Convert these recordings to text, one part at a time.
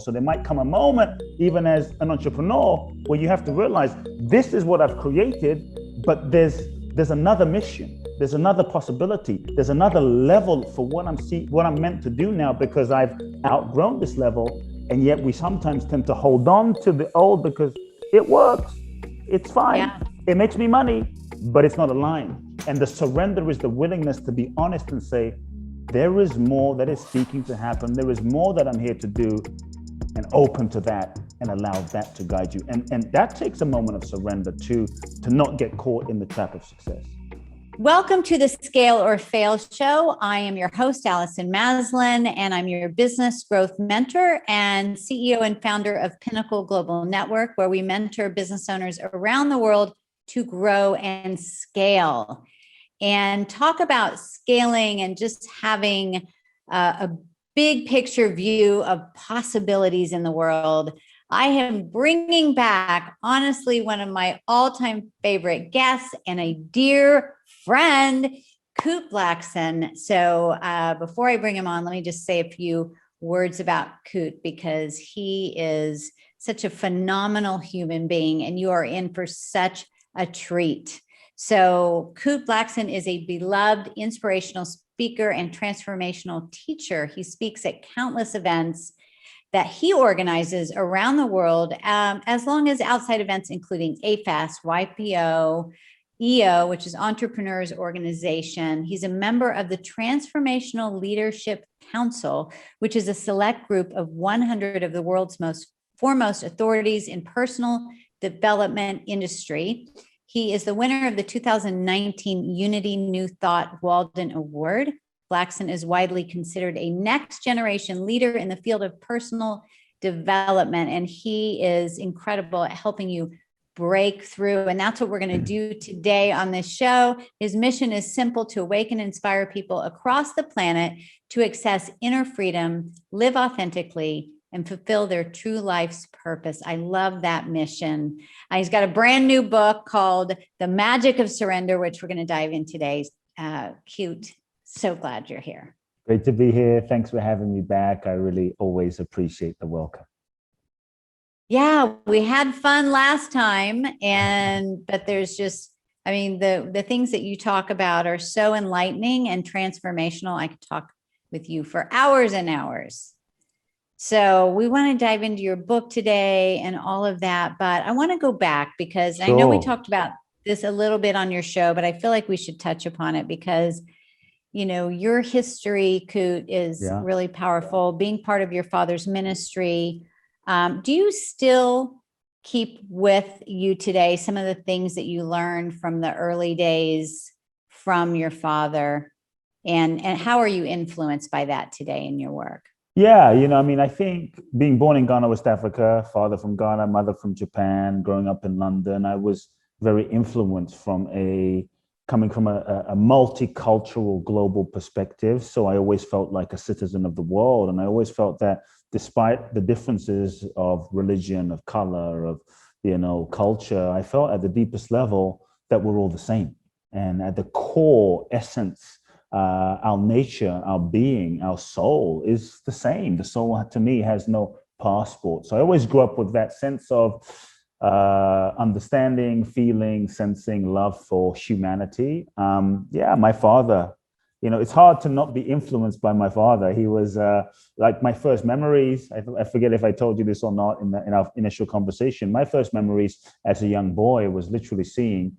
So there might come a moment, even as an entrepreneur, where you have to realize this is what I've created, but there's another mission, there's another possibility, there's another level for what I'm meant to do now, because I've outgrown this level. And yet we sometimes tend to hold on to the old because it works, it's fine, Yeah. it makes me money, but it's not aligned. And the surrender is the willingness to be honest and say, there is more that is seeking to happen. There is more that I'm here to do, and open to that and allow that to guide you. And that takes a moment of surrender to not get caught in the trap of success. Welcome to the Scale or Fail Show. I am your host, Allison Maslan, and I'm your business growth mentor and CEO and founder of Pinnacle Global Network, where we mentor business owners around the world to grow and scale. And talk about scaling and just having a big picture view of possibilities in the world. I am bringing back, honestly, one of my all-time favorite guests and a dear friend, Kute Blackson. So before I bring him on, let me just say a few words about Kute, because he is such a phenomenal human being, and you are in for such a treat. So Kute Blackson is a beloved inspirational speaker and transformational teacher. He speaks at countless events that he organizes around the world, as long as outside events, including AFAS, YPO, EO, which is Entrepreneurs Organization. He's a member of the Transformational Leadership Council, which is a select group of 100 of the world's foremost authorities in personal development industry. He is the winner of the 2019 Unity New Thought Walden Award. Blackson is widely considered a next generation leader in the field of personal development, and he is incredible at helping you break through. And that's what we're going to do today on this show. His mission is simple: to awaken and inspire people across the planet to access inner freedom, live authentically, and fulfill their true life's purpose. I love that mission. He's got a brand new book called The Magic of Surrender, which we're going to dive in today. Kute, so glad you're here. Great to be here. Thanks for having me back. I really always appreciate the welcome. Yeah, we had fun last time, but there's just, I mean, the things that you talk about are so enlightening and transformational. I could talk with you for hours and hours. So we want to dive into your book today and all of that, but I want to go back because I know we talked about this a little bit on your show, but I feel like we should touch upon it because, you know, your history, Kute, is really powerful. Being part of your father's ministry, do you still keep with you today some of the things that you learned from the early days from your father, and how are you influenced by that today in your work? Yeah, I mean, I think being born in Ghana, West Africa, father from Ghana, mother from Japan, growing up in London, I was very influenced coming from a multicultural global perspective. So I always felt like a citizen of the world. And I always felt that despite the differences of religion, of color, of, culture, I felt at the deepest level that we're all the same. And at the core essence, our nature, our being, our soul is the same. The soul, to me, has no passport. So I always grew up with that sense of understanding, feeling, sensing love for humanity. My father, it's hard to not be influenced by my father. He was like my first memories. I forget if I told you this or not in our initial conversation. My first memories as a young boy was literally seeing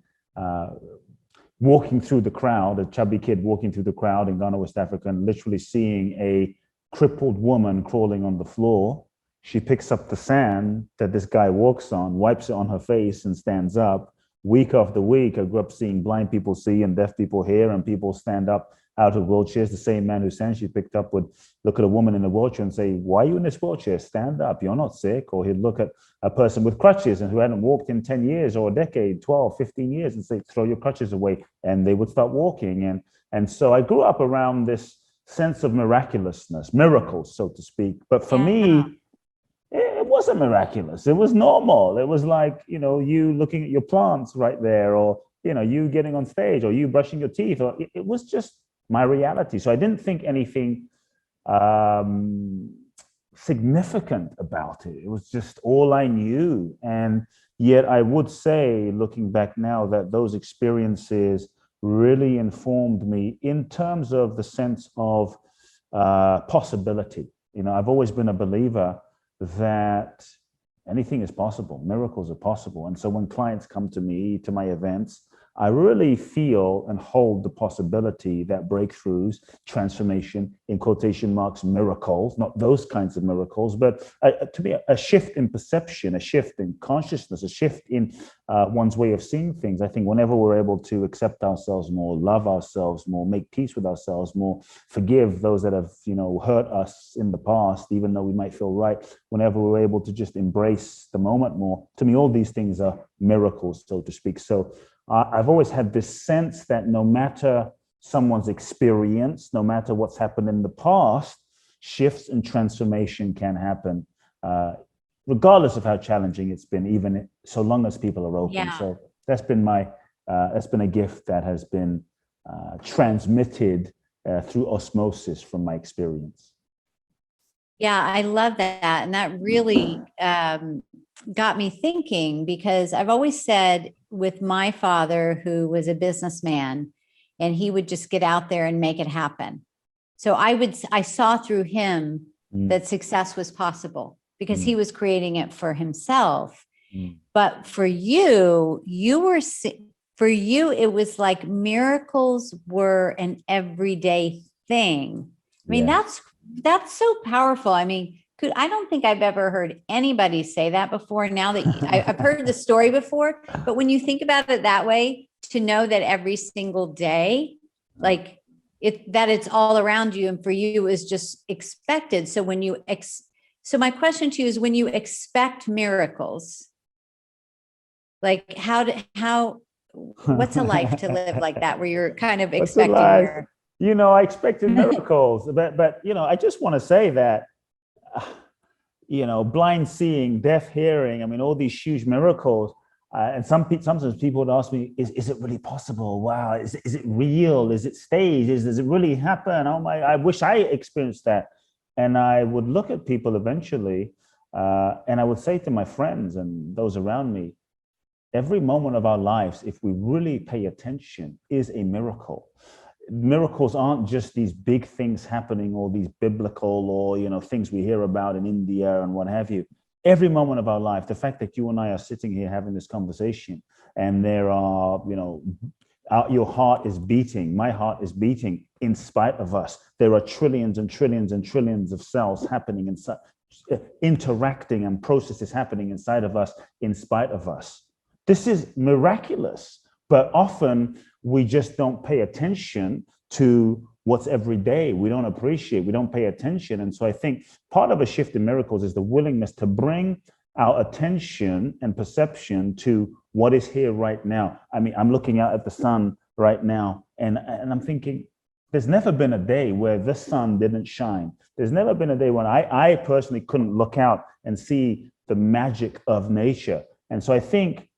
walking through the crowd, a chubby kid walking through the crowd in Ghana, West Africa, and literally seeing a crippled woman crawling on the floor. She picks up the sand that this guy walks on, wipes it on her face, and stands up. Week after week, I grew up seeing blind people see and deaf people hear, and people stand up out of wheelchairs. The same man whose sand she picked up would look at a woman in a wheelchair and say, "Why are you in this wheelchair? Stand up, you're not sick." Or he'd look at a person with crutches and who hadn't walked in 10 years or a decade, 12, 15 years, and say, "Throw your crutches away," and they would start walking. And so I grew up around this sense of miraculousness, miracles, so to speak. But for me, it wasn't miraculous. It was normal. It was like, you looking at your plants right there, or, you getting on stage, or you brushing your teeth, or it was just my reality. So I didn't think anything significant about it. It was just all I knew. And yet I would say, looking back now, that those experiences really informed me in terms of the sense of possibility. I've always been a believer that anything is possible, miracles are possible. And so when clients come to me, to my events, I really feel and hold the possibility that breakthroughs, transformation, in quotation marks, miracles, not those kinds of miracles, but to me, a shift in perception, a shift in consciousness, a shift in one's way of seeing things. I think whenever we're able to accept ourselves more, love ourselves more, make peace with ourselves more, forgive those that have, hurt us in the past, even though we might feel right, whenever we're able to just embrace the moment more, to me, all these things are miracles, so to speak. So I've always had this sense that no matter someone's experience, no matter what's happened in the past, shifts and transformation can happen, regardless of how challenging it's been, even so long as people are open. Yeah. So that's been a gift that has been transmitted through osmosis from my experience. Yeah, I love that. And that really got me thinking, because I've always said with my father, who was a businessman, and he would just get out there and make it happen. So I saw through him that success was possible because he was creating it for himself. But for you, it was like miracles were an everyday thing. I mean, that's so powerful. I mean, I don't think I've ever heard anybody say that before. Now that I've heard the story before, but when you think about it that way, to know that every single day, like that it's all around you, and for you is just expected. So so my question to you is, when you expect miracles, like what's a life to live like that, where you're kind of expecting miracles? I expected miracles, but I just want to say that, blind seeing, deaf hearing, I mean, all these huge miracles. And sometimes people would ask me, is it really possible? Wow, is it real? Is it staged? Does it really happen? Oh my, I wish I experienced that. And I would look at people eventually, and I would say to my friends and those around me, every moment of our lives, if we really pay attention, is a miracle. Miracles aren't just these big things happening, or these biblical, or things we hear about in India and what have you. Every moment of our life, the fact that you and I are sitting here having this conversation, and there are, your heart is beating, my heart is beating in spite of us. There are trillions and trillions and trillions of cells happening inside, interacting, and processes happening inside of us in spite of us. This is miraculous, but often we just don't pay attention to what's every day. We don't appreciate, we don't pay attention. And so I think part of a shift in miracles is the willingness to bring our attention and perception to what is here right now. I mean, I'm looking out at the sun right now, and I'm thinking, there's never been a day where the sun didn't shine. There's never been a day when I personally couldn't look out and see the magic of nature. And so I think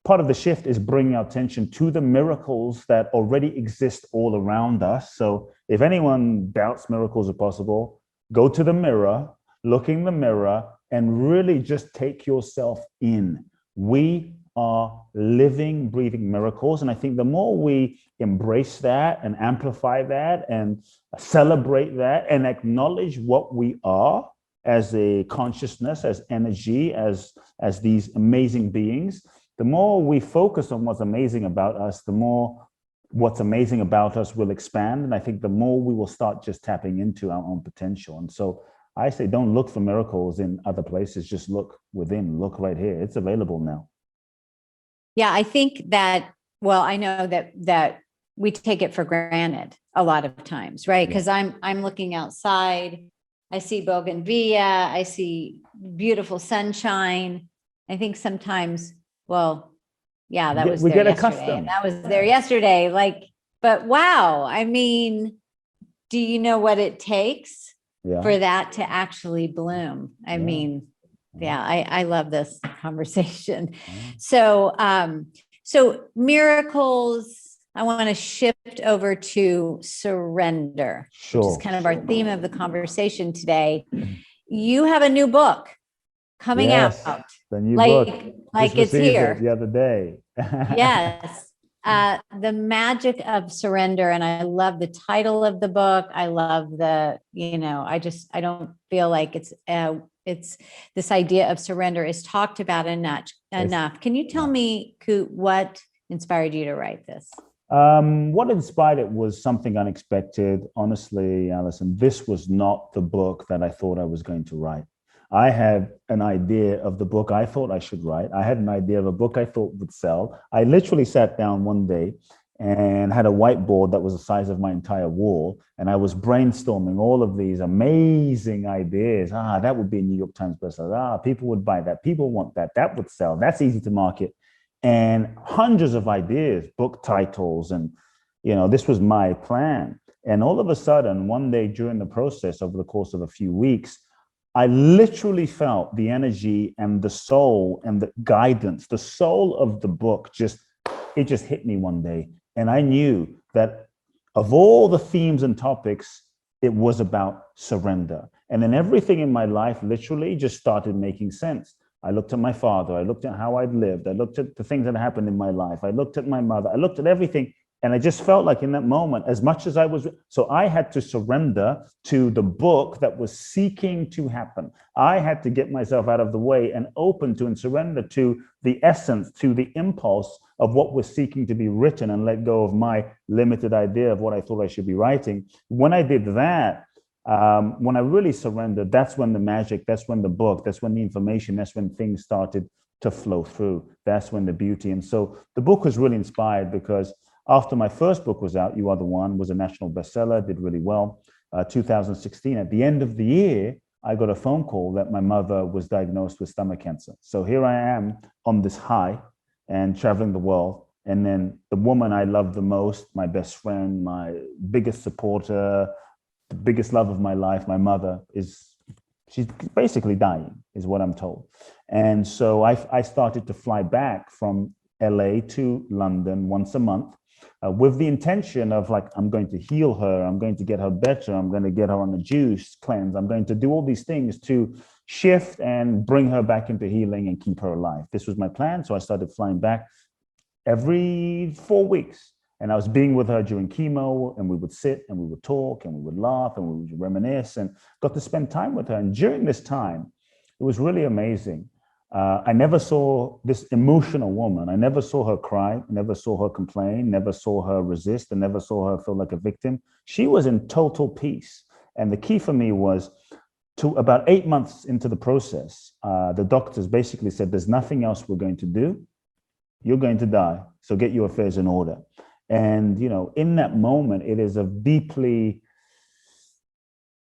part of the shift is bringing our attention to the miracles that already exist all around us. So if anyone doubts miracles are possible, go to the mirror, look in the mirror, and really just take yourself in. We are living, breathing miracles. And I think the more we embrace that and amplify that and celebrate that and acknowledge what we are as a consciousness, as energy, as these amazing beings, the more we focus on what's amazing about us, the more what's amazing about us will expand. And I think the more we will start just tapping into our own potential. And so I say, don't look for miracles in other places. Just look within, look right here. It's available now. Yeah, I think that, well, I know that we take it for granted a lot of times, right? Because I'm looking outside, I see bougainvillea, I see beautiful sunshine. I think sometimes, well, yeah, that was there yesterday. Accustomed. That was there yesterday. Like, but wow, I mean, do you know what it takes for that to actually bloom? I mean, I love this conversation. So, so miracles, I want to shift over to surrender, which is kind of our theme of the conversation today. you have a new book coming out. Yes, the new book. Like Just it's received here. it the other day. Yes. The magic of surrender. And I love the title of the book. I love I don't feel like it's this idea of surrender is talked about enough. Can you tell me, Kute, what inspired you to write this? What inspired it was something unexpected. Honestly, Allison, this was not the book that I thought I was going to write. I had an idea of the book I thought I should write. I had an idea of a book I thought would sell. I literally sat down one day and had a whiteboard that was the size of my entire wall. And I was brainstorming all of these amazing ideas. That would be a New York Times bestseller. People would buy that. People want that. That would sell. That's easy to market. And hundreds of ideas, book titles. And, this was my plan. And all of a sudden, one day during the process, over the course of a few weeks, I literally felt the energy and the soul and the guidance, the soul of the book it just hit me one day. And I knew that of all the themes and topics, it was about surrender. And then everything in my life literally just started making sense. I looked at my father, I looked at how I'd lived, I looked at the things that happened in my life, I looked at my mother, I looked at everything. And I just felt like in that moment, as much as so I had to surrender to the book that was seeking to happen. I had to get myself out of the way and open to and surrender to the essence, to the impulse of what was seeking to be written, and let go of my limited idea of what I thought I should be writing. When I did that, when I really surrendered, that's when the magic, that's when the book, that's when the information, that's when things started to flow through. That's when the beauty. And so the book was really inspired because after my first book was out, You Are the One, was a national bestseller, did really well. 2016, at the end of the year, I got a phone call that my mother was diagnosed with stomach cancer. So here I am on this high and traveling the world. And then the woman I love the most, my best friend, my biggest supporter, the biggest love of my life, my mother, she's basically dying, is what I'm told. And so I started to fly back from LA to London once a month. With the intention of I'm going to heal her, I'm going to get her better, I'm going to get her on a juice cleanse, I'm going to do all these things to shift and bring her back into healing and keep her alive. This was my plan. So I started flying back every 4 weeks. And I was being with her during chemo, and we would sit and we would talk and we would laugh and we would reminisce, and got to spend time with her. And during this time, it was really amazing. I never saw this emotional woman. I never saw her cry, never saw her complain, never saw her resist, and never saw her feel like a victim. She was in total peace. And the key for me was to about 8 months into the process, the doctors basically said, there's nothing else we're going to do. You're going to die. So get your affairs in order. And, in that moment, it is a deeply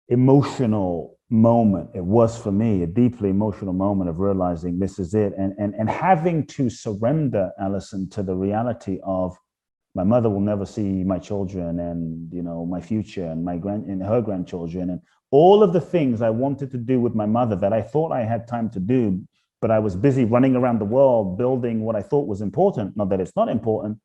emotional moment. It was for me a deeply emotional moment of realizing this is it, and having to surrender, Allison, to the reality of my mother will never see my children, and my future, and her grandchildren, and all of the things I wanted to do with my mother that I thought I had time to do, but I was busy running around the world building what I thought was important. Not that it's not important,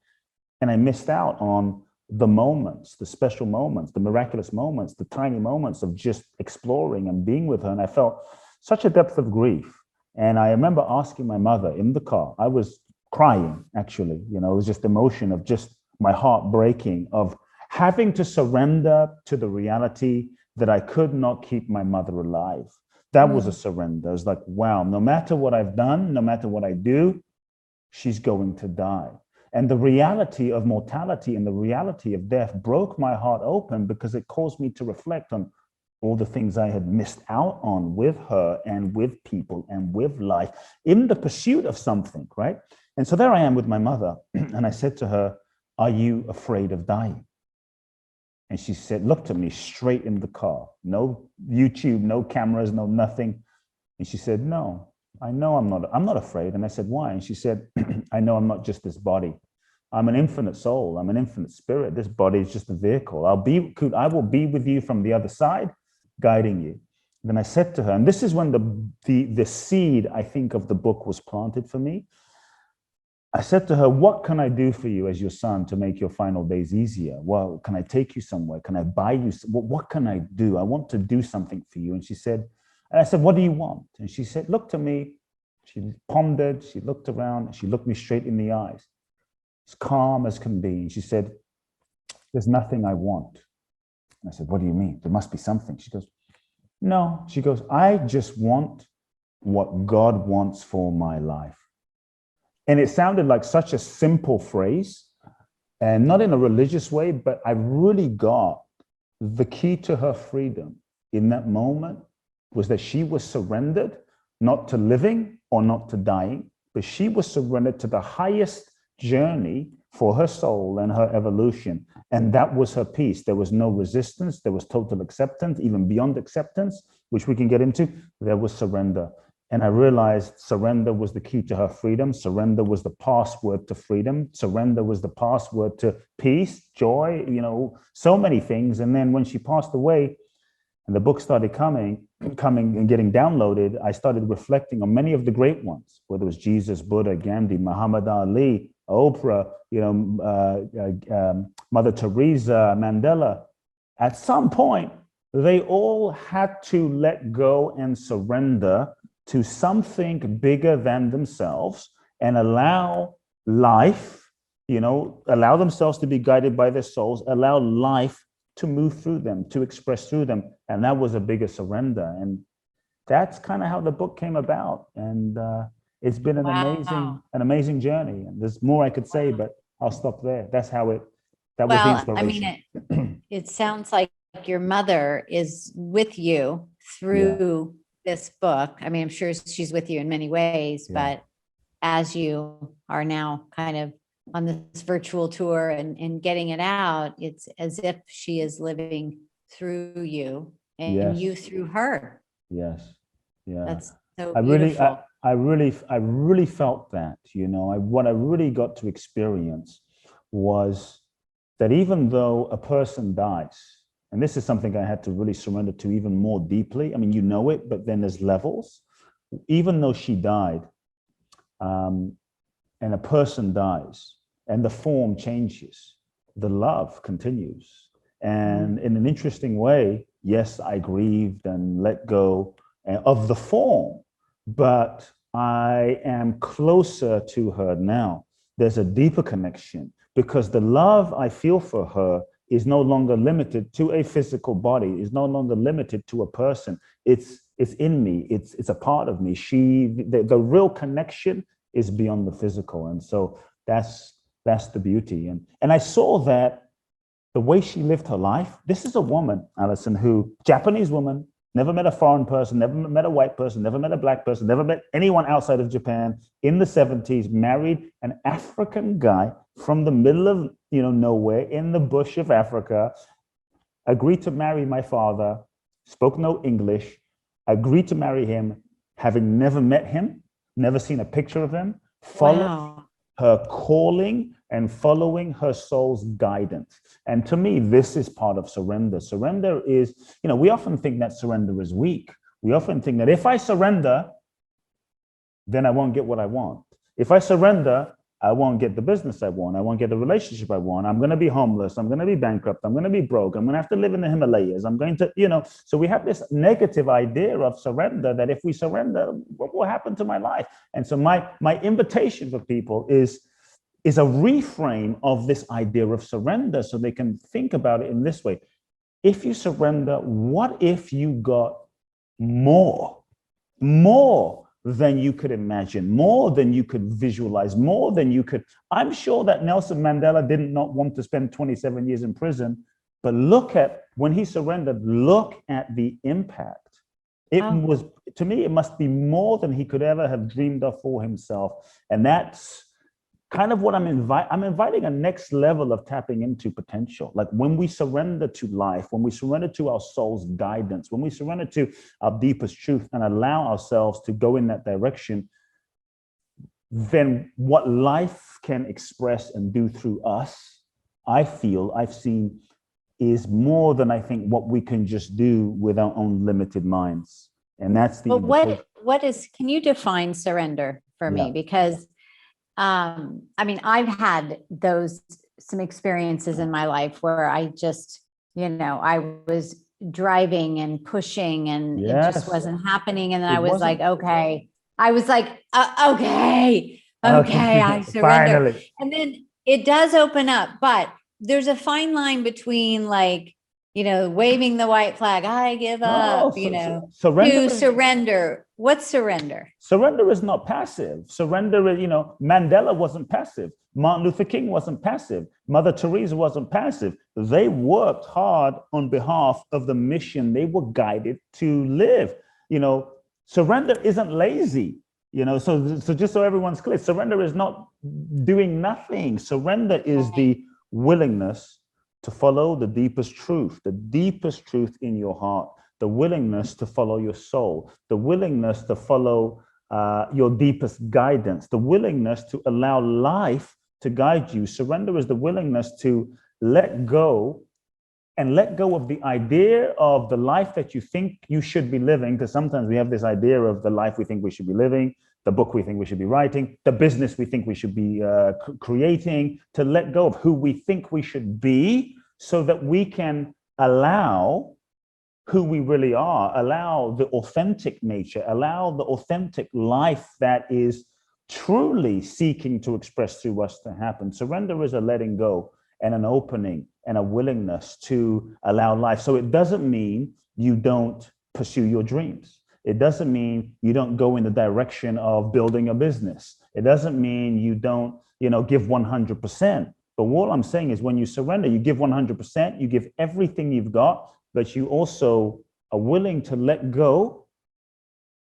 and I missed out on the moments, the special moments, the miraculous moments, the tiny moments of just exploring and being with her. And I felt such a depth of grief. And I remember asking my mother in the car, I was crying, actually, it was just emotion of just my heart breaking, of having to surrender to the reality that I could not keep my mother alive. That was a surrender. It was like, wow, no matter what I've done, no matter what I do, she's going to die. And the reality of mortality and the reality of death broke my heart open, because it caused me to reflect on all the things I had missed out on with her and with people and with life in the pursuit of something, right? And so there I am with my mother. And I said to her, are you afraid of dying? And she said, looked at me straight in the car, no YouTube, no cameras, no nothing. And she said, no, I know I'm not afraid. And I said, why? And she said, I know I'm not just this body. I'm an infinite soul. I'm an infinite spirit. This body is just a vehicle. I will be with you from the other side, guiding you. And then I said to her, and this is when the seed, I think, of the book was planted for me. I said to her, what can I do for you as your son to make your final days easier? Well, can I take you somewhere? Can I buy you? What can I do? I want to do something for you. And she said, And I said, what do you want? And she said, look to me. She pondered, she looked around, she looked me straight in the eyes, as calm as can be. And she said, there's nothing I want. And I said, what do you mean? There must be something. She goes, no. She goes, I just want what God wants for my life. And it sounded like such a simple phrase, and not in a religious way, but I really got the key to her freedom in that moment was that she was surrendered, not to living or not to dying, but she was surrendered to the highest journey for her soul and her evolution. And that was her peace. There was no resistance. There was total acceptance, even beyond acceptance, which we can get into. There was surrender. And I realized surrender was the key to her freedom. Surrender was the password to freedom. Surrender was the password to peace, joy, so many things. And then when she passed away and the book started coming and getting downloaded, I started reflecting on many of the great ones, whether it was Jesus, Buddha, Gandhi, Muhammad Ali, Oprah, Mother Teresa, Mandela. At some point, they all had to let go and surrender to something bigger than themselves and allow life, allow themselves to be guided by their souls, allow life to move through them, to express through them. And that was a bigger surrender. And that's kind of how the book came about. And it's been an amazing journey. And there's more I could say, but I'll stop there. That was the inspiration. I mean, it sounds like your mother is with you through this book. I mean, I'm sure she's with you in many ways, but as you are now kind of on this virtual tour and getting it out, it's as if she is living through you and you through her. Yes. Yeah. That's so beautiful. I really felt that, what I really got to experience was that even though a person dies, and this is something I had to really surrender to even more deeply. I mean, it, but then there's levels. Even though she died, and a person dies, and the form changes, the love continues. And in an interesting way, yes, I grieved and let go of the form, but I am closer to her now. There's a deeper connection because the love I feel for her is no longer limited to a physical body, is no longer limited to a person. It's in me, it's a part of me. The real connection is beyond the physical. And so that's the beauty. And I saw that the way she lived her life, this is a woman, Allison, Japanese woman, never met a foreign person, never met a white person, never met a black person, never met anyone outside of Japan, in the 70s, married an African guy from the middle of nowhere in the bush of Africa, agreed to marry my father, spoke no English, agreed to marry him, having never met him, never seen a picture of him, followed her calling and following her soul's guidance. And to me, this is part of surrender. Surrender is, we often think that surrender is weak. We often think that if I surrender, then I won't get what I want. If I surrender, I won't get the business I want. I won't get the relationship I want. I'm going to be homeless. I'm going to be bankrupt. I'm going to be broke. I'm going to have to live in the Himalayas. I'm going to, so we have this negative idea of surrender, that if we surrender, what will happen to my life? And so my invitation for people is a reframe of this idea of surrender so they can think about it in this way. If you surrender, what if you got more than you could imagine, more than you could visualize, more than you could. I'm sure that Nelson Mandela did not want to spend 27 years in prison, but look at when he surrendered, look at the impact. It was, to me, it must be more than he could ever have dreamed of for himself. And that's kind of what I'm inviting a next level of tapping into potential. Like when we surrender to life, when we surrender to our soul's guidance, when we surrender to our deepest truth and allow ourselves to go in that direction, then what life can express and do through us, I've seen is more than I think what we can just do with our own limited minds. And that's the can you define surrender for me? Because I mean, I've had some experiences in my life where I just, I was driving and pushing, and it just wasn't happening. And then I was like, okay. I was like, okay, I surrender. Finally. And then it does open up, but there's a fine line between like, waving the white flag, I give up, surrender. To surrender. What's surrender? Surrender is not passive. Surrender is, Mandela wasn't passive. Martin Luther King wasn't passive. Mother Teresa wasn't passive. They worked hard on behalf of the mission they were guided to live. Surrender isn't lazy. So just so everyone's clear, surrender is not doing nothing. Surrender is the willingness to follow the deepest truth in your heart, the willingness to follow your soul, the willingness to follow your deepest guidance, the willingness to allow life to guide you. Surrender is the willingness to let go of the idea of the life that you think you should be living, because sometimes we have this idea of the life we think we should be living, the book we think we should be writing, the business we think we should be creating, to let go of who we think we should be so that we can allow who we really are, allow the authentic nature, allow the authentic life that is truly seeking to express through us to happen. Surrender is a letting go and an opening and a willingness to allow life. So it doesn't mean you don't pursue your dreams. It doesn't mean you don't go in the direction of building a business. It doesn't mean you don't, give 100%. But what I'm saying is when you surrender, you give 100%, you give everything you've got, but you also are willing to let go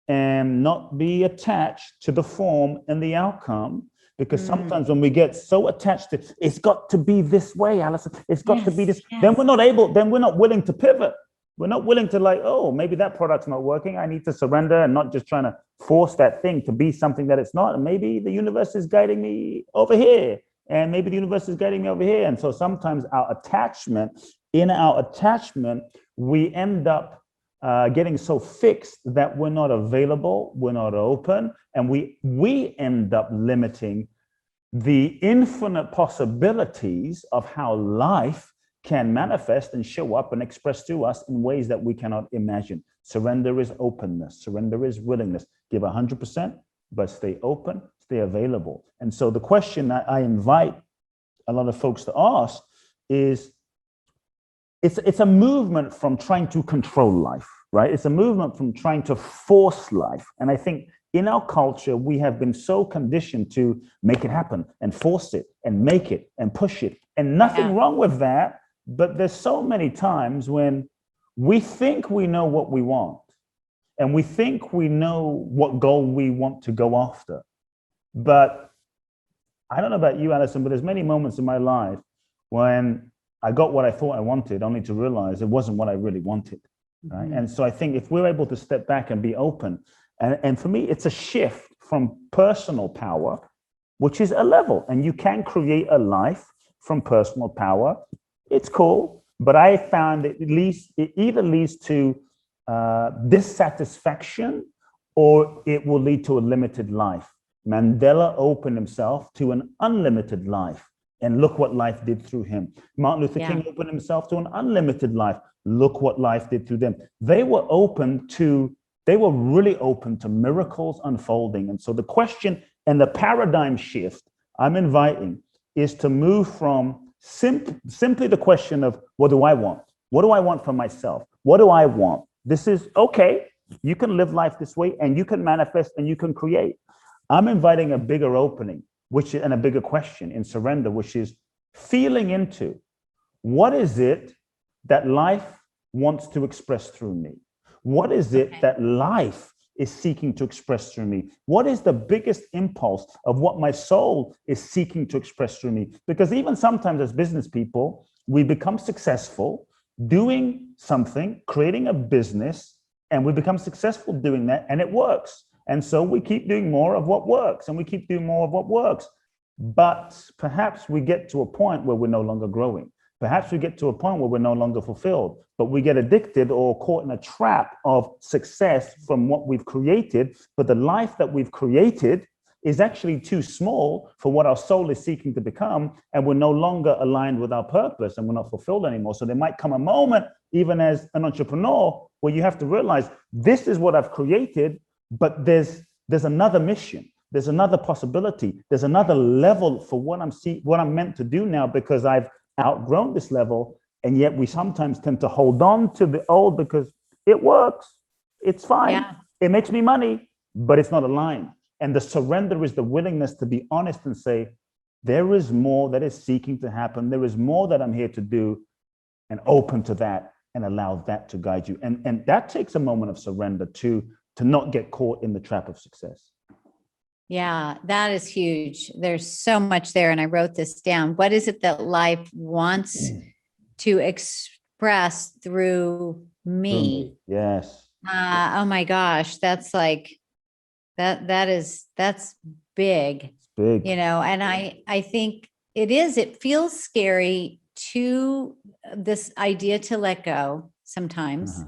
and not be attached to the form and the outcome. Because sometimes when we get so attached to, it's got to be this way, Allison, it's got to be this, then we're not willing to pivot. We're not willing to maybe that product's not working. I need to surrender and not just trying to force that thing to be something that it's not. And maybe the universe is guiding me over here. And maybe the universe is guiding me over here. And so sometimes in our attachment, we end up getting so fixed that we're not available, we're not open, and we end up limiting the infinite possibilities of how life can manifest and show up and express to us in ways that we cannot imagine. Surrender is openness. Surrender is willingness. Give 100%, but stay open, stay available. And so the question that I invite a lot of folks to ask is, it's a movement from trying to control life, right? It's a movement from trying to force life. And I think in our culture, we have been so conditioned to make it happen and force it and make it and push it. And nothing wrong with that. But there's so many times when we think we know what we want and we think we know what goal we want to go after. But I don't know about you, Allison, but there's many moments in my life when I got what I thought I wanted, only to realize it wasn't what I really wanted, right? Mm-hmm. And so I think if we're able to step back and be open, and for me, it's a shift from personal power, which is a level, and you can create a life from personal power. It's cool, but I found it either leads to dissatisfaction or it will lead to a limited life. Mandela opened himself to an unlimited life, and look what life did through him. Martin Luther King opened himself to an unlimited life. Look what life did through them. They were really open to miracles unfolding. And so the question and the paradigm shift I'm inviting is to move from simply the question of, what do I want? What do I want for myself? What do I want? This is okay. You can live life this way and you can manifest and you can create. I'm inviting a bigger opening, and a bigger question in surrender, which is feeling into what is it that life wants to express through me? What is it that life is seeking to express through me? What is the biggest impulse of what my soul is seeking to express through me? Because even sometimes as business people, we become successful doing something, creating a business, and we become successful doing that, and it works. And so we keep doing more of what works, and we keep doing more of what works. But perhaps we get to a point where we're no longer growing. Perhaps we get to a point where we're no longer fulfilled, but we get addicted or caught in a trap of success from what we've created. But the life that we've created is actually too small for what our soul is seeking to become. And we're no longer aligned with our purpose and we're not fulfilled anymore. So there might come a moment even as an entrepreneur, where you have to realize this is what I've created, but there's another mission. There's another possibility. There's another level for what I'm meant to do now, because I've outgrown this level. And yet we sometimes tend to hold on to the old because it works. It's fine. Yeah. It makes me money, but it's not aligned. And the surrender is the willingness to be honest and say, there is more that is seeking to happen. There is more that I'm here to do, and open to that and allow that to guide you. And that takes a moment of surrender to not get caught in the trap of success. Yeah, that is huge. There's so much there. And I wrote this down. What is it that life wants to express through me? Yes. Oh my gosh. That's like, that's big. It's big. You know, and I think it feels scary to this idea to let go sometimes.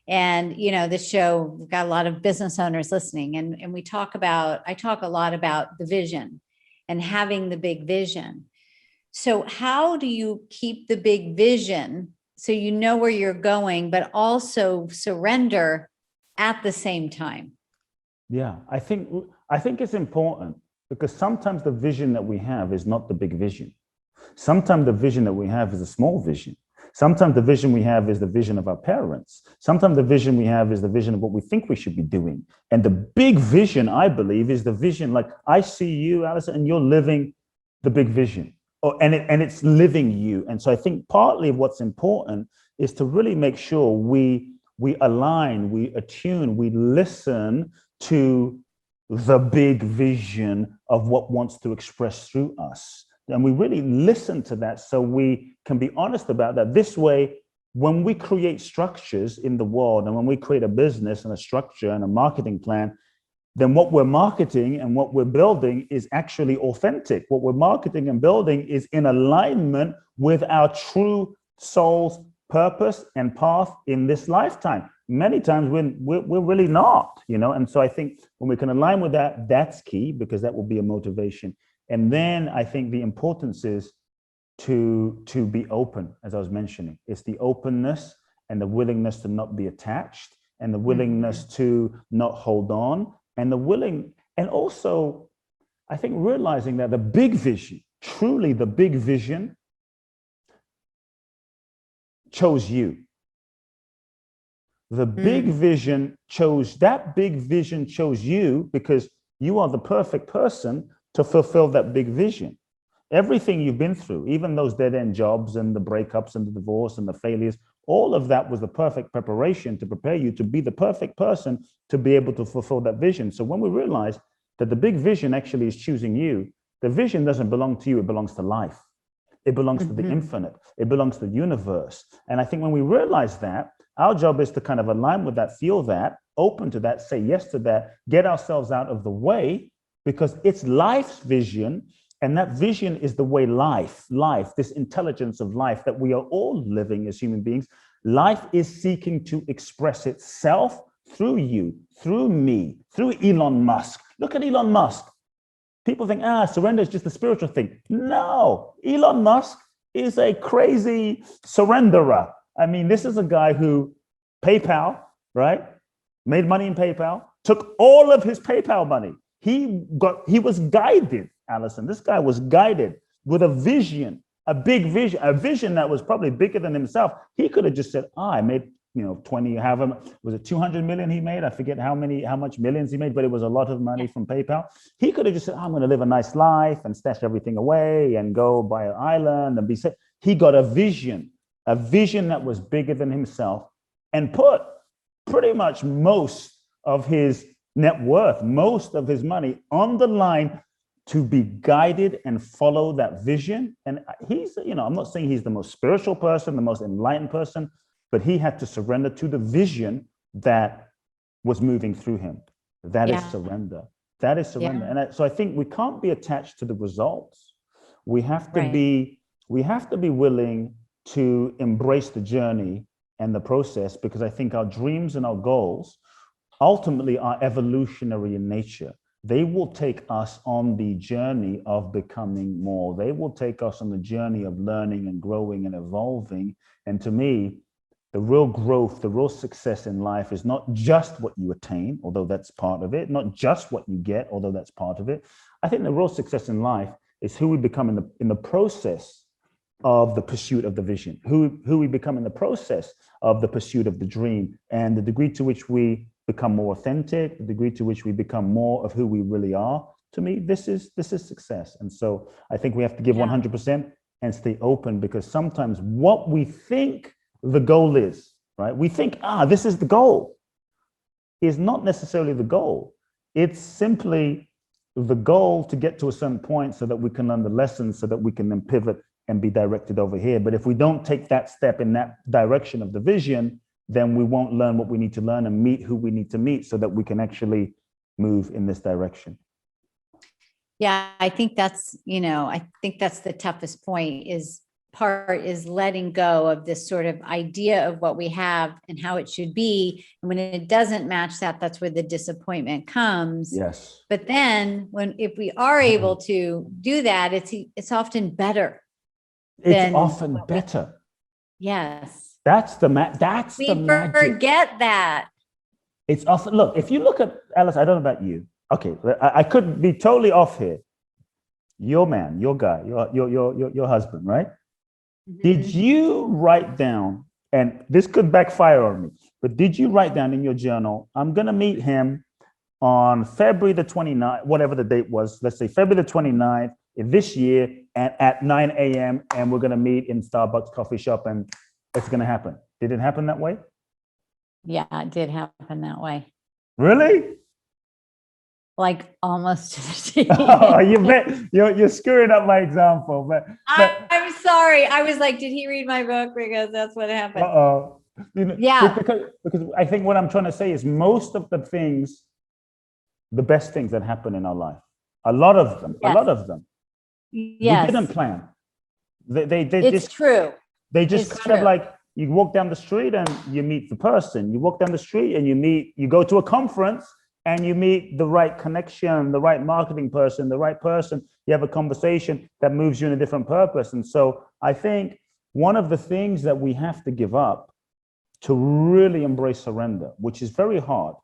And, you know, this show, we've got a lot of business owners listening, and I talk a lot about the vision and having the big vision. So how do you keep the big vision so you know where you're going, but also surrender at the same time? Yeah, I think it's important, because sometimes the vision that we have is not the big vision. Sometimes the vision that we have is a small vision. Sometimes the vision we have is the vision of our parents. Sometimes the vision we have is the vision of what we think we should be doing. And the big vision, I believe, is the vision, like I see you, Allison, and you're living the big vision. And it's living you. And so I think partly what's important is to really make sure we align, we attune, we listen to the big vision of what wants to express through us. And we really listen to that, so we can be honest about that. This way, when we create structures in the world, and when we create a business and a structure and a marketing plan, then what we're marketing and what we're building is actually authentic. What we're marketing and building is in alignment with our true soul's purpose and path in this lifetime. Many times we're really not, you know. And so I think when we can align with that, that's key, because that will be a motivation. And then I think the importance is to be open, as I was mentioning. It's the openness and the willingness to not be attached, and the willingness to not hold on, and and also I think realizing that the big vision, truly the big vision, chose you. The big vision chose you because you are the perfect person to fulfill that big vision. Everything you've been through, even those dead-end jobs and the breakups and the divorce and the failures, all of that was the perfect preparation to prepare you to be the perfect person to be able to fulfill that vision. So when we realize that the big vision actually is choosing you, the vision doesn't belong to you, it belongs to life. It belongs to the infinite. It belongs to the universe. And I think when we realize that, our job is to kind of align with that, feel that, open to that, say yes to that, get ourselves out of the way, because it's life's vision, and that vision is the way life, this intelligence of life that we are all living as human beings, life is seeking to express itself through you, through me, through Elon Musk. Look at Elon Musk. People think, surrender is just a spiritual thing. No, Elon Musk is a crazy surrenderer. I mean, this is a guy who PayPal, right? Made money in PayPal, took all of his PayPal money. He was guided, Allison. This guy was guided with a vision, a big vision, a vision that was probably bigger than himself. He could have just said, I made, 20, however, was it 200 million he made? I forget how much millions he made, but it was a lot of money from PayPal. He could have just said, I'm going to live a nice life and stash everything away and go buy an island and be safe. He got a vision that was bigger than himself, and put pretty much most of his net worth, most of his money on the line to be guided and follow that vision. And he's, I'm not saying he's the most spiritual person, the most enlightened person, but he had to surrender to the vision that was moving through him. That is surrender. That is surrender. Yeah. And so I think we can't be attached to the results. We have to be willing to embrace the journey and the process, because I think our dreams and our goals ultimately are evolutionary in nature. They will take us on the journey of becoming more. They will take us on the journey of learning and growing and evolving. And to me, the real growth, the real success in life is not just what you attain, although that's part of it, not just what you get, although that's part of it. I think the real success in life is who we become in the process of the pursuit of the vision, who we become in the process of the pursuit of the dream, and the degree to which we become more authentic, the degree to which we become more of who we really are. To me, this is success. And so I think we have to give 100% and stay open, because sometimes what we think the goal is, right? We think, this is the goal, is not necessarily the goal. It's simply the goal to get to a certain point so that we can learn the lessons, so that we can then pivot and be directed over here. But if we don't take that step in that direction of the vision, then we won't learn what we need to learn and meet who we need to meet so that we can actually move in this direction. Yeah, I think that's the toughest point, is letting go of this sort of idea of what we have and how it should be. And when it doesn't match that, that's where the disappointment comes. Yes. But then if we are able to do that, it's often better. It's often better. Yes. That's the magic. We forget that. It's often, look, if you look at, Alice, I don't know about you. Okay, I could be totally off here. Your man, your guy, your husband, right? Mm-hmm. Did you write down, and this could backfire on me, but did you write down in your journal, I'm going to meet him on February the 29th, whatever the date was, let's say February the 29th this year at 9 a.m. and we're going to meet in Starbucks coffee shop and it's going to happen. Did it happen that way? Yeah, it did happen that way. Really? Like almost to the T. Oh, you bet. You're screwing up my example. But I'm sorry. I was like, did he read my book? Because that's what happened. Yeah. Because I think what I'm trying to say is most of the things, the best things that happen in our life, a lot of them, yes. we didn't plan. They it's just true. They just it's kind true. of like, you walk down the street and you meet the person. You walk down the street and you go to a conference and you meet the right connection, the right marketing person, the right person. You have a conversation that moves you in a different purpose. And so I think one of the things that we have to give up to really embrace surrender, which is very hard,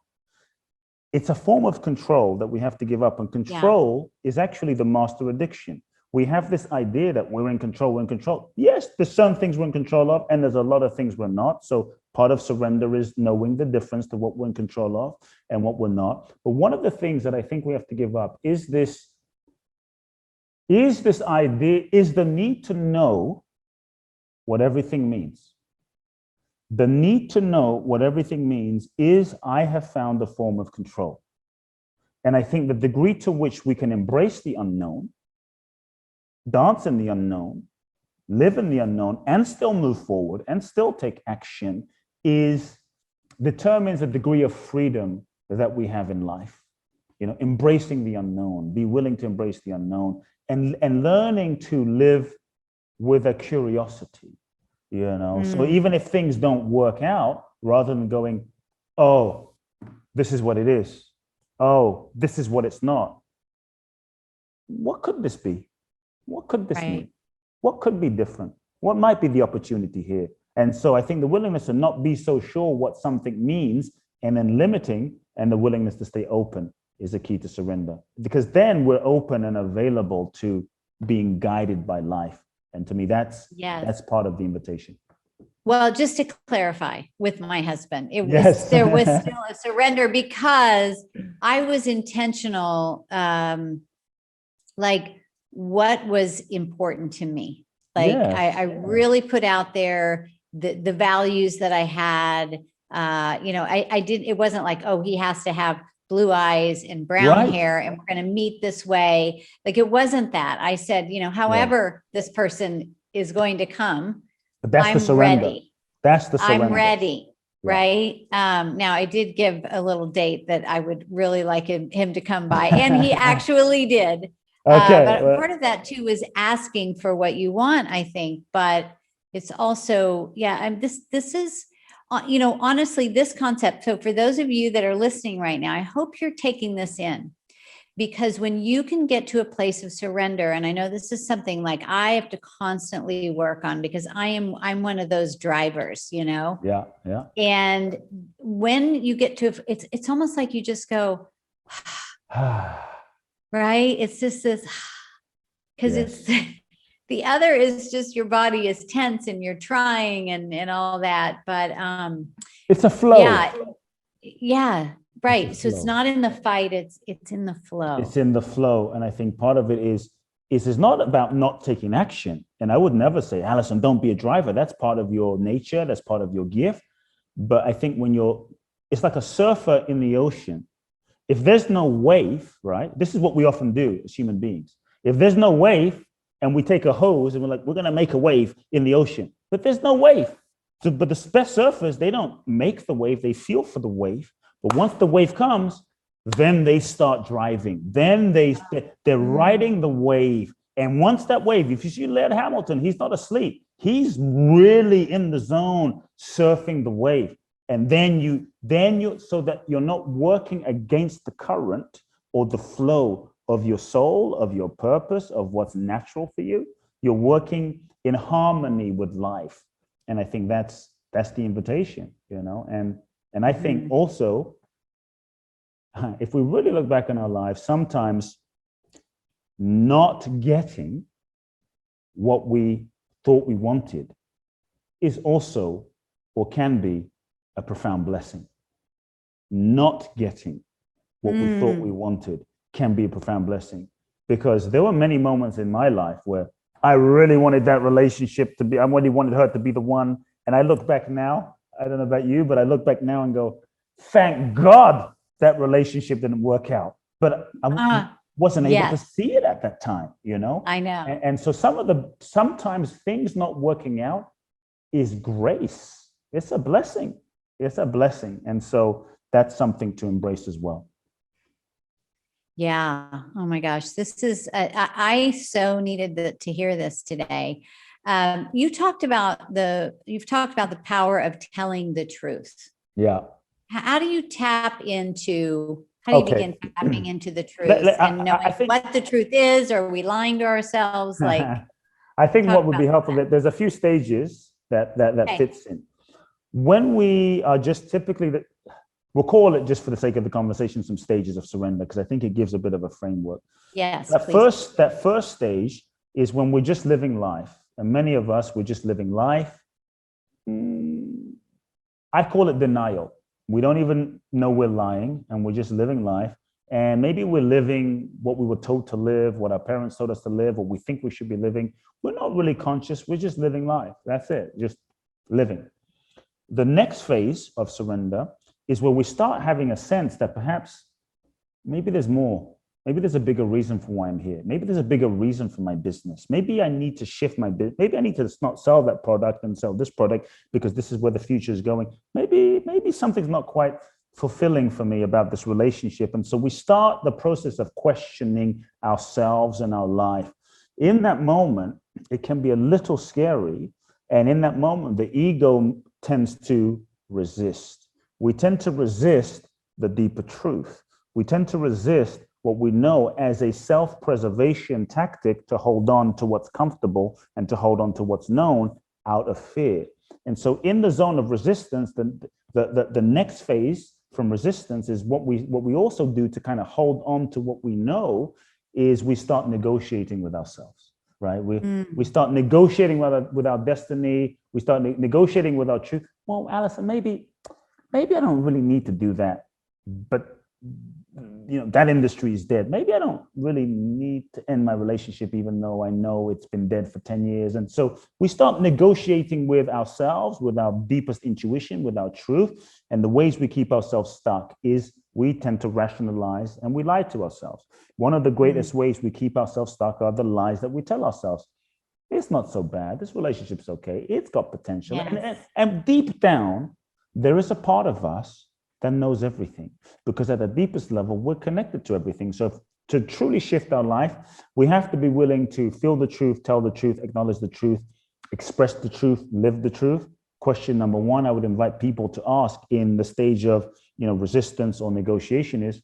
it's a form of control that we have to give up. And control is actually the master addiction. We have this idea that we're in control, Yes, there's some things we're in control of, and there's a lot of things we're not. So part of surrender is knowing the difference to what we're in control of and what we're not. But one of the things that I think we have to give up is this idea, is the need to know what everything means. The need to know what everything means is, I have found a form of control. And I think the degree to which we can embrace the unknown, dance in the unknown, live in the unknown, and still move forward and still take action determines the degree of freedom that we have in life. Embracing the unknown, be willing to embrace the unknown, and learning to live with a curiosity, So even if things don't work out, rather than going, oh, this is what it is. Oh, this is what it's not. What could this be? What could this mean? What could be different? What might be the opportunity here? And so I think the willingness to not be so sure what something means and then limiting, and the willingness to stay open is the key to surrender. Because then we're open and available to being guided by life. And to me, that's part of the invitation. Well, just to clarify with my husband, there was still a surrender, because I was intentional, like what was important to me. Like I really put out there the values that I had. It wasn't like, oh, he has to have blue eyes and brown hair and we're going to meet this way. Like, it wasn't that. I said, however this person is going to come, but that's the surrender. Ready. That's the surrender. I'm ready. Right. Now I did give a little date that I would really like him to come by, and he actually did. Okay. But part of that too is asking for what you want, I think, but it's also, this is, honestly, this concept. So for those of you that are listening right now, I hope you're taking this in. because when you can get to a place of surrender, and I know this is something like I have to constantly work on because I'm one of those drivers, you know? Yeah. Yeah. And when you get to, it's almost like you just go, right? It's just this, because Yes. it's the other is just your body is tense and you're trying and all that. But It's a flow. yeah, right. So it's Flow. not in the fight, it's in the flow. It's in the flow. And I think part of it is it's not about not taking action. And I would never say, Allison, don't be a driver. That's part of your nature. That's part of your gift. But I think it's like a surfer in the ocean. If there's no wave, right? This is what we often do as human beings. If there's no wave and we take a hose and we're like, we're going to make a wave in the ocean, but there's no wave. So, but the best surfers, they don't make the wave, they feel for the wave. But once the wave comes, then they start driving. Then they're riding the wave. And once that wave, if you see Laird Hamilton, he's not asleep. He's really in the zone surfing the wave. And then you, so that you're not working against the current or the flow of your soul, of your purpose, of what's natural for you. You're working in harmony with life. And I think that's the invitation, you know? And I think also, if we really look back in our lives, sometimes not getting what we thought we wanted is also, or can be, a profound blessing. Not getting what we thought we wanted can be a profound blessing, because there were many moments in my life where I really wanted that relationship to be, I really wanted her to be the one. And I look back now, I don't know about you, but I look back now and go, thank God that relationship didn't work out. But I wasn't able to see it at that time, you know? I know. And so sometimes things not working out is grace. It's a blessing. It's a blessing. And so that's something to embrace as well. Yeah. Oh my gosh. This is, I so needed to hear this today. You've talked about the power of telling the truth. Yeah. How do you begin tapping into the truth and knowing what the truth is? Or are we lying to ourselves? Like, I think what would be helpful, that there's a few stages that fits in. When we are just typically, we'll call it, just for the sake of the conversation, some stages of surrender, because I think it gives a bit of a framework. Yes. That first stage is when we're just living life. And many of us, we're just living life. I call it denial. We don't even know we're lying, and we're just living life. And maybe we're living what we were told to live, what our parents told us to live, or we think we should be living. We're not really conscious. We're just living life. That's it, just living. The next phase of surrender is where we start having a sense that perhaps maybe there's more. Maybe there's a bigger reason for why I'm here. Maybe there's a bigger reason for my business. Maybe I need to shift my business. Maybe I need to not sell that product and sell this product because this is where the future is going. Maybe something's not quite fulfilling for me about this relationship. And so we start the process of questioning ourselves and our life. In that moment, it can be a little scary. And in that moment, the ego tends to resist. We tend to resist the deeper truth. We tend to resist what we know as a self-preservation tactic to hold on to what's comfortable and to hold on to what's known out of fear. And so in the zone of resistance, the next phase from resistance is what we also do to kind of hold on to what we know is we start negotiating with ourselves, right? We start negotiating with our destiny. We start negotiating with our truth. Well, Allison, maybe I don't really need to do that, but that industry is dead. Maybe I don't really need to end my relationship, even though I know it's been dead for 10 years. And so we start negotiating with ourselves, with our deepest intuition, with our truth. And the ways we keep ourselves stuck is we tend to rationalize and we lie to ourselves. One of the greatest ways we keep ourselves stuck are the lies that we tell ourselves. It's not so bad. This relationship's okay. It's got potential. Yes. And deep down, there is a part of us that knows everything, because at the deepest level, we're connected to everything. So to truly shift our life, we have to be willing to feel the truth, tell the truth, acknowledge the truth, express the truth, live the truth. Question number one, I would invite people to ask in the stage of resistance or negotiation is,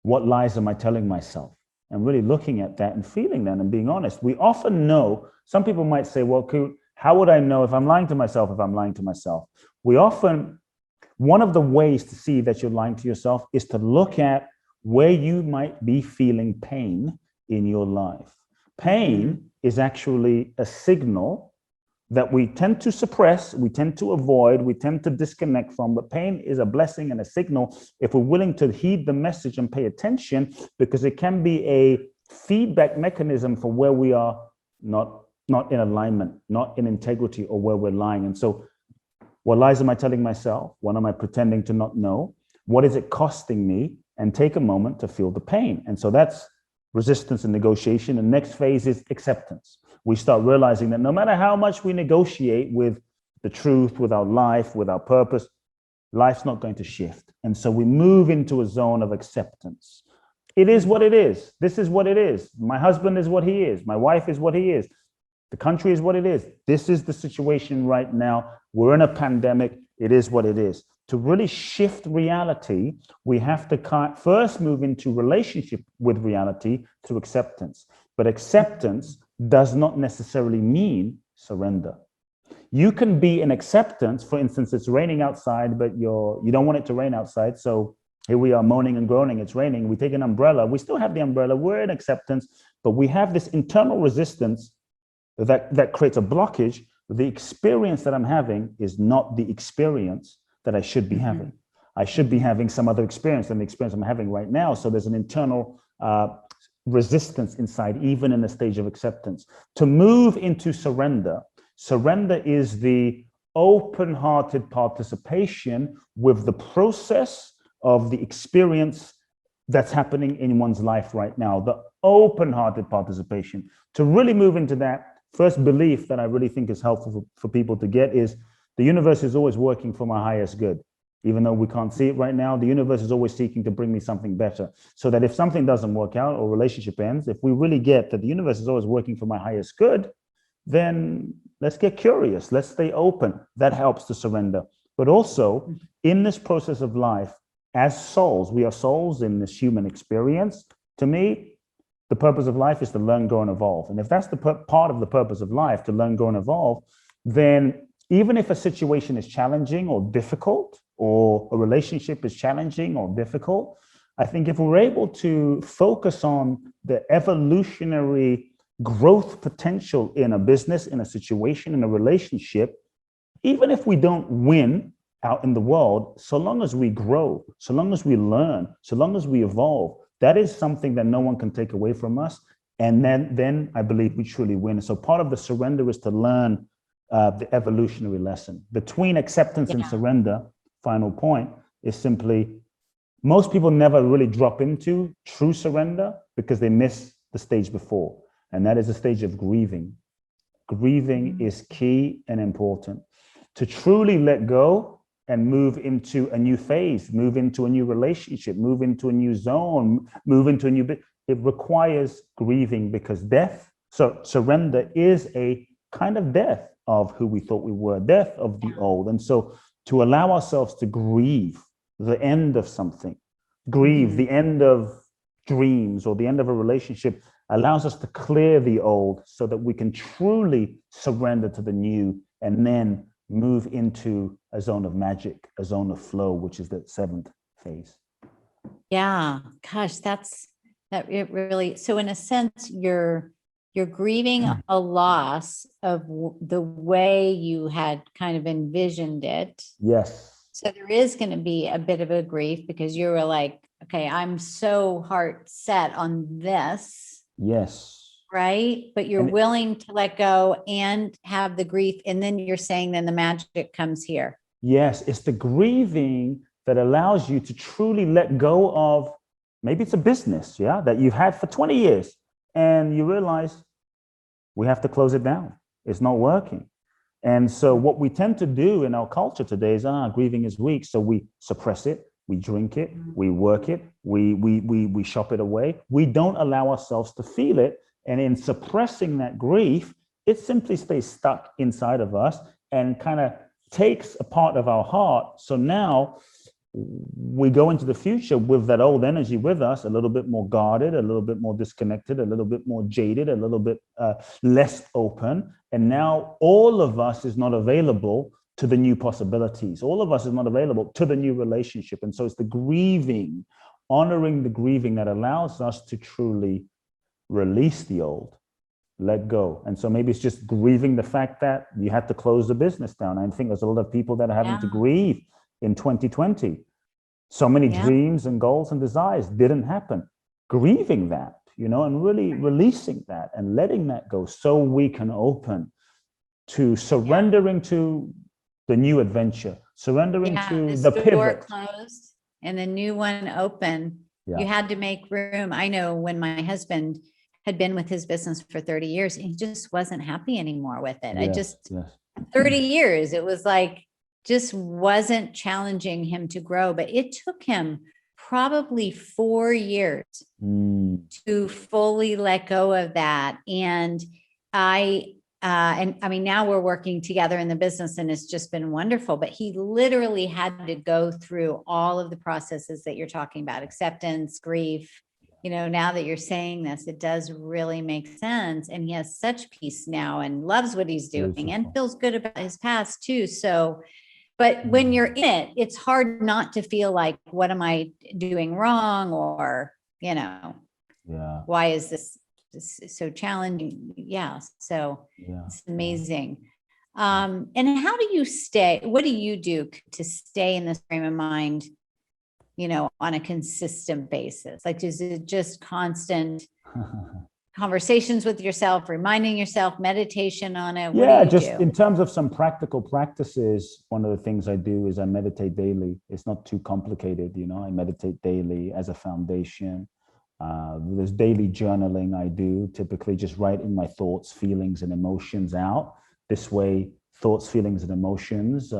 What lies am I telling myself? And really looking at that and feeling that and being honest. We often know, some people might say, well, Kute, how would I know if I'm lying to myself, if I'm lying to myself? One of the ways to see that you're lying to yourself is to look at where you might be feeling pain in your life. Pain is actually a signal that we tend to suppress, we tend to avoid, we tend to disconnect from, but pain is a blessing and a signal if we're willing to heed the message and pay attention, because it can be a feedback mechanism for where we are not in alignment, not in integrity, or where we're lying. And so, what lies am I telling myself? What am I pretending to not know? What is it costing me? And take a moment to feel the pain. And so that's resistance and negotiation. The next phase is acceptance. We start realizing that no matter how much we negotiate with the truth, with our life, with our purpose, life's not going to shift. And so we move into a zone of acceptance. It is what it is. This is what it is. My husband is what he is. My wife is what he is. The country is what it is. This is the situation right now. We're in a pandemic. It is what it is. To really shift reality, we have to first move into relationship with reality through acceptance. But acceptance does not necessarily mean surrender. You can be in acceptance. For instance, it's raining outside, but you don't want it to rain outside. So here we are moaning and groaning. It's raining. We take an umbrella. We still have the umbrella. We're in acceptance, but we have this internal resistance that creates a blockage. The experience that I'm having is not the experience that I should be having. I should be having some other experience than the experience I'm having right now. So there's an internal resistance inside, even in the stage of acceptance. To move into surrender, surrender is the open-hearted participation with the process of the experience that's happening in one's life right now. The open-hearted participation. To really move into that, first belief that I really think is helpful for people to get is the universe is always working for my highest good. Even though we can't see it right now, the universe is always seeking to bring me something better. So that if something doesn't work out or relationship ends, if we really get that the universe is always working for my highest good, then let's get curious. Let's stay open. That helps to surrender. But also in this process of life, as souls, we are souls in this human experience. To me, the purpose of life is to learn, grow, and evolve. And if that's the part of the purpose of life, to learn, grow, and evolve, then even if a situation is challenging or difficult, or a relationship is challenging or difficult, I think if we're able to focus on the evolutionary growth potential in a business, in a situation, in a relationship, even if we don't win out in the world, so long as we grow, so long as we learn, so long as we evolve, that is something that no one can take away from us. And then I believe we truly win. So part of the surrender is to learn the evolutionary lesson. Between acceptance and surrender, final point, is simply, most people never really drop into true surrender because they miss the stage before. And that is the stage of grieving. Grieving is key and important. To truly let go and move into a new phase, move into a new relationship, move into a new zone, move into a new bit, it requires grieving, because surrender is a kind of death of who we thought we were, death of the old. And so to allow ourselves to grieve the end of something, grieve the end of dreams or the end of a relationship, allows us to clear the old so that we can truly surrender to the new and then move into a zone of magic, a zone of flow, which is the seventh phase. Yeah, gosh, that it really, so in a sense, you're grieving a loss of the way you had kind of envisioned it. Yes. So there is going to be a bit of a grief because you were like, okay, I'm so heart set on this. Yes. Right. But you're willing to let go and have the grief. And then you're saying then the magic comes here. Yes. It's the grieving that allows you to truly let go of, maybe it's a business, that you've had for 20 years. And you realize we have to close it down. It's not working. And so what we tend to do in our culture today is, grieving is weak. So we suppress it, we drink it, we work it, we shop it away. We don't allow ourselves to feel it. And in suppressing that grief, it simply stays stuck inside of us and kind of takes a part of our heart. So now we go into the future with that old energy with us, a little bit more guarded, a little bit more disconnected, a little bit more jaded, a little bit less open. And now all of us is not available to the new possibilities. All of us is not available to the new relationship. And so it's the grieving, honoring the grieving that allows us to truly release the old, let go. And so maybe it's just grieving the fact that you had to close the business down. I think there's a lot of people that are having to grieve in 2020. So many dreams and goals and desires didn't happen. Grieving that, and really releasing that and letting that go so we can open to surrendering to the new adventure, surrendering to the pivot. Door closed and the new one open. You had to make room. I know when my husband had been with his business for 30 years, he just wasn't happy anymore with it. 30 years, it was like, just wasn't challenging him to grow, but it took him probably 4 years to fully let go of that. And now we're working together in the business and it's just been wonderful, but he literally had to go through all of the processes that you're talking about, acceptance, grief. Now that you're saying this, it does really make sense. And he has such peace now and loves what he's doing and feels good about his past too. So, but when you're in it, it's hard not to feel like, what am I doing wrong? Or, why is this so challenging? So it's amazing. And how do you stay? What do you do to stay in this frame of mind, on a consistent basis? Like, is it just constant conversations with yourself, reminding yourself, meditation on it? What do you do? In terms of some practical practices, one of the things I do is I meditate daily. It's not too complicated, I meditate daily as a foundation. There's daily journaling I do, typically just writing my thoughts, feelings, and emotions out. This way, thoughts, feelings, and emotions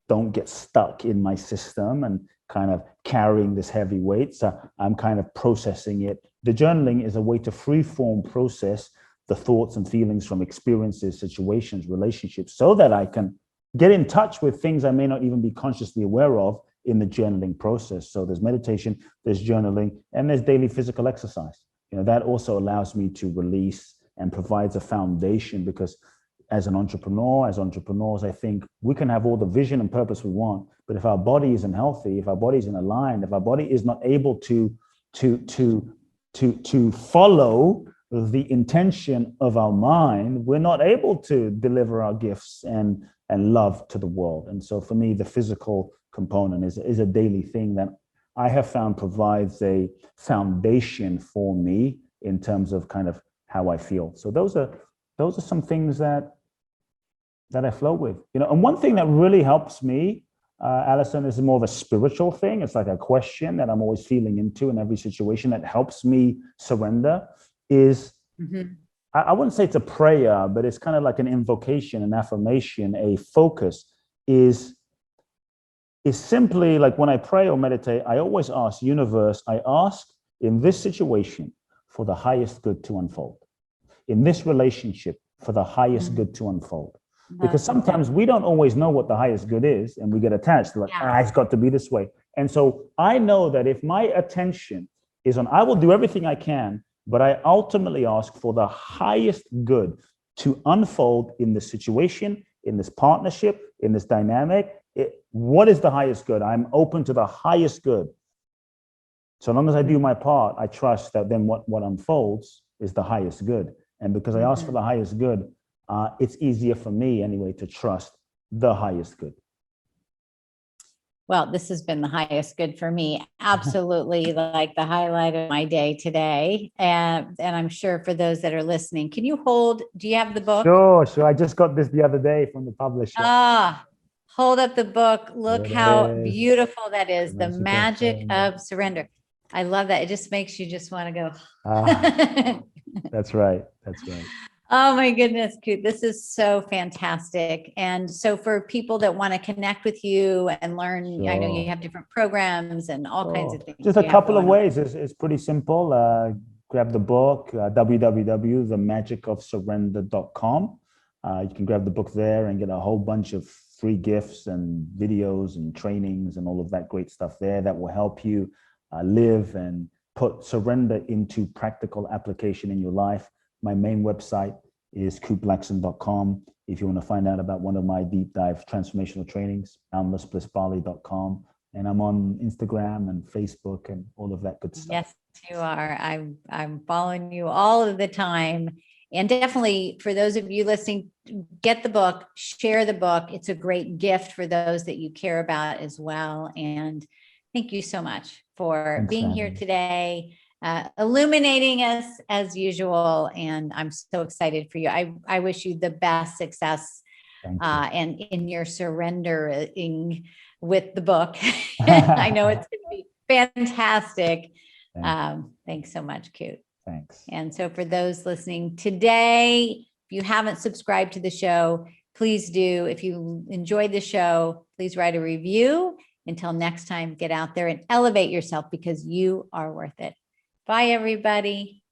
don't get stuck in my system and kind of carrying this heavy weight. So I'm kind of processing it. The journaling is a way to free-form process the thoughts and feelings from experiences, situations, relationships, so that I can get in touch with things I may not even be consciously aware of in the journaling process. So there's meditation, there's journaling, and there's daily physical exercise. That also allows me to release and provides a foundation, because as entrepreneurs, I think we can have all the vision and purpose we want, but if our body isn't healthy, if our body isn't aligned, if our body is not able to follow the intention of our mind, we're not able to deliver our gifts and love to the world. And so for me, the physical component is a daily thing that I have found provides a foundation for me in terms of kind of how I feel. So those are some things that I flow with, and one thing that really helps me, Allison, is more of a spiritual thing. It's like a question that I'm always feeling into in every situation that helps me surrender is, I wouldn't say it's a prayer, but it's kind of like an invocation, an affirmation, a focus is simply like when I pray or meditate, I always ask universe, I ask in this situation for the highest good to unfold. In this relationship, for the highest good to unfold. Because sometimes we don't always know what the highest good is, and we get attached, like, it's got to be this way. And so I know that if my attention is on, I will do everything I can, but I ultimately ask for the highest good to unfold in this situation, in this partnership, in this dynamic. What is the highest good? I'm open to the highest good. So long as I do my part, I trust that then what unfolds is the highest good. And because I ask for the highest good, it's easier for me anyway to trust the highest good. Well, this has been the highest good for me. Absolutely, like the highlight of my day today. And I'm sure for those that are listening, can you hold, do you have the book? Sure. I just got this the other day from the publisher. Hold up the book. Look how beautiful that is. The magic of surrender. I love that. It just makes you just want to go. That's right. Oh my goodness, Kute, this is so fantastic. And so for people that want to connect with you and learn, I know you have different programs and all kinds of things. Just a couple of ways. It's pretty simple. Grab the book, www.themagicofsurrender.com. You can grab the book there and get a whole bunch of free gifts and videos and trainings and all of that great stuff there that will help you live and put surrender into practical application in your life. My main website is kuteblackson.com. If you want to find out about one of my deep dive transformational trainings, boundlessblissbali.com. And I'm on Instagram and Facebook and all of that good stuff. Yes, you are. I'm following you all of the time. And definitely for those of you listening, get the book, share the book. It's a great gift for those that you care about as well. And thank you so much for being here today, illuminating us as usual. And I'm so excited for you. I wish you the best success and in your surrendering with the book. I know it's going to be fantastic. Thanks so much, Kute. Thanks. And so for those listening today, if you haven't subscribed to the show, please do. If you enjoyed the show, please write a review. Until next time, get out there and elevate yourself because you are worth it. Bye, everybody.